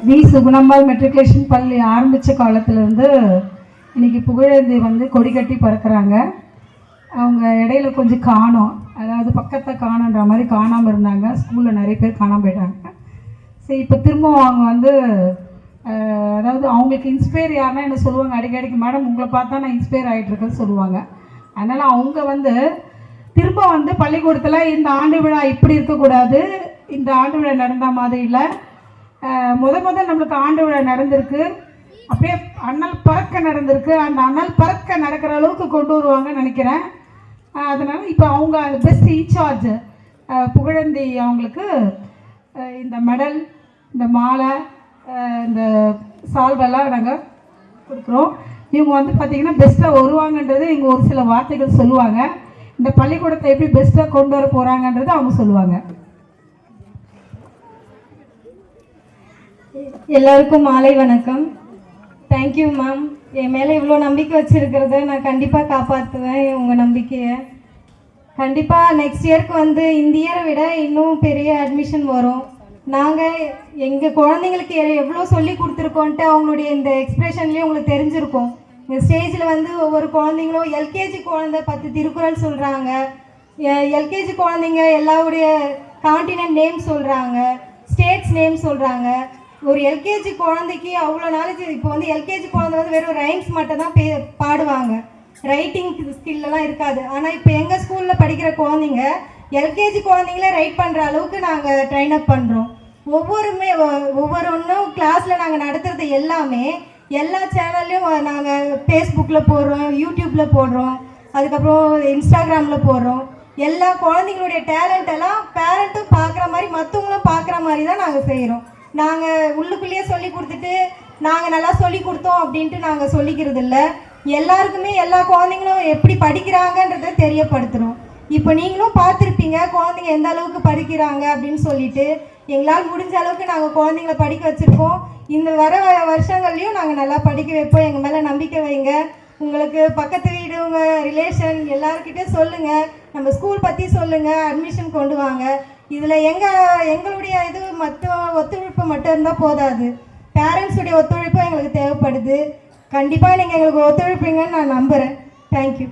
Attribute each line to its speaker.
Speaker 1: We சுகுணம்மாள் matriculation பள்ளி ஆரம்பித்த காலத்துலேருந்து இன்றைக்கி புகழேந்தி வந்து கொடி கட்டி பறக்கிறாங்க. அவங்க இடையில கொஞ்சம் காணோம், அதாவது பக்கத்தை காணுன்ற மாதிரி காணாமல் இருந்தாங்க. ஸ்கூலில் நிறைய பேர் காணாமல் போயிட்டாங்க. சரி, இப்போ திரும்பவும் அவங்க வந்து அதாவது அவங்களுக்கு இன்ஸ்பயர் யாருன்னா என்ன சொல்லுவாங்க அடிக்கடிக்கு, மேடம் உங்களை பார்த்தா நான் இன்ஸ்பயர் ஆகிட்டுருக்கேன்னு சொல்லுவாங்க. அதனால் அவங்க வந்து திரும்ப வந்து பள்ளிக்கூடத்தில் இந்த ஆண்டு விழா இப்படி இருக்கக்கூடாது, இந்த ஆண்டு விழா நடந்த மாதிரி இல்லை, முதல் நம்மளுக்கு ஆண்டு விழா நடந்திருக்கு, அப்படியே அண்ணல் பறக்க நடந்திருக்கு, அந்த அண்ணல் பறக்க நடக்கிற அளவுக்கு கொண்டு வருவாங்கன்னு நினைக்கிறேன். அதனால் இப்போ அவங்க பெஸ்ட் இன்சார்ஜ் புகழேந்தி அவங்களுக்கு இந்த மெடல், இந்த மாலை, இந்த சால்வெல்லாம் நாங்கள் கொடுக்குறோம். இவங்க வந்து பார்த்திங்கன்னா பெஸ்ட்டாக வருவாங்கன்றது இவங்க ஒரு சில வார்த்தைகள் சொல்லுவாங்க. இந்த பள்ளிக்கூடத்தை எப்படி பெஸ்ட்டாக கொண்டு வர போகிறாங்கன்றது அவங்க சொல்லுவாங்க.
Speaker 2: எல்லாருக்கும் மாலை வணக்கம். Thank you ma'am. என் மேலே இவ்வளோ நம்பிக்கை வச்சுருக்கிறத நான் கண்டிப்பாக காப்பாற்றுவேன். உங்கள் நம்பிக்கையை கண்டிப்பாக நெக்ஸ்ட் இயருக்கு வந்து இந்த இயரை விட இன்னும் பெரிய அட்மிஷன் வரும். நாங்கள் எங்கள் குழந்தைங்களுக்கு எவ்வளோ சொல்லி கொடுத்துருக்கோன்ட்டு அவங்களுடைய இந்த எக்ஸ்ப்ரெஷன்லேயே உங்களுக்கு தெரிஞ்சிருக்கும். இந்த ஸ்டேஜில் வந்து ஒவ்வொரு குழந்தைங்களும் எல்கேஜி குழந்தை 10 திருக்குறள் சொல்கிறாங்க, எல்கேஜி குழந்தைங்க எல்லாருடைய காண்டினென்ட் நேம் சொல்கிறாங்க, ஸ்டேட்ஸ் நேம் சொல்கிறாங்க. ஒரு எல்கேஜி குழந்தைக்கு அவ்வளோ நாலேஜ். இப்போ வந்து எல்கேஜி குழந்தை வந்து வெறும் ரைம்ஸ் மட்டும் தான் பாடுவாங்க, ரைட்டிங் ஸ்கில்லாம் இருக்காது. ஆனால் இப்போ எங்கள் ஸ்கூலில் படிக்கிற குழந்தைங்க எல்கேஜி குழந்தைங்களே ரைட் பண்ணுற அளவுக்கு நாங்கள் ட்ரெயின் அப் பண்ணுறோம். ஒவ்வொன்றும் கிளாஸில் நாங்கள் நடத்துகிறது எல்லாமே எல்லா சேனல்லையும் நாங்கள் ஃபேஸ்புக்கில் போடுறோம், யூடியூப்பில் போடுறோம், அதுக்கப்புறம் இன்ஸ்டாகிராமில் போடுறோம். எல்லா குழந்தைங்களுடைய டேலண்ட் எல்லாம் பேரண்ட்டும் பார்க்குற மாதிரி மற்றவங்களும் பார்க்குற மாதிரி தான் நாங்கள் செய்கிறோம். நாங்கள் உள்ளுக்குள்ளேயே சொல்லி கொடுத்துட்டு நாங்கள் நல்லா சொல்லி கொடுத்தோம் அப்படின்ட்டு நாங்கள் சொல்லிக்கிறது இல்லை. எல்லாருக்குமே எல்லா குழந்தைங்களும் எப்படி படிக்கிறாங்கன்றதை தெரியப்படுத்துகிறோம். இப்போ நீங்களும் பார்த்துருப்பீங்க குழந்தைங்க எந்த அளவுக்கு படிக்கிறாங்க அப்படின்னு சொல்லிட்டு. எங்களால் முடிஞ்ச அளவுக்கு நாங்கள் குழந்தைங்கள படிக்க வச்சுருக்கோம். இந்த வர வருஷங்கள்லையும் நாங்கள் நல்லா படிக்க வைப்போம். எங்கள் மேலே நம்பிக்கை வைங்க. உங்களுக்கு பக்கத்து வீடு, உங்கள் ரிலேஷன் எல்லாருக்கிட்டையும் சொல்லுங்கள், நம்ம ஸ்கூல் பற்றி சொல்லுங்கள், அட்மிஷன் கொண்டு வாங்க. இதில் எங்களுடைய இது ஒத்துழைப்பு மட்டும் இருந்தால் போதாது, பேரண்ட்ஸுடைய ஒத்துழைப்பும் எங்களுக்கு தேவைப்படுது. கண்டிப்பாக நீங்கள் எங்களுக்கு ஒத்துழைப்பீங்கன்னு நான் நம்புகிறேன். தேங்க்யூ.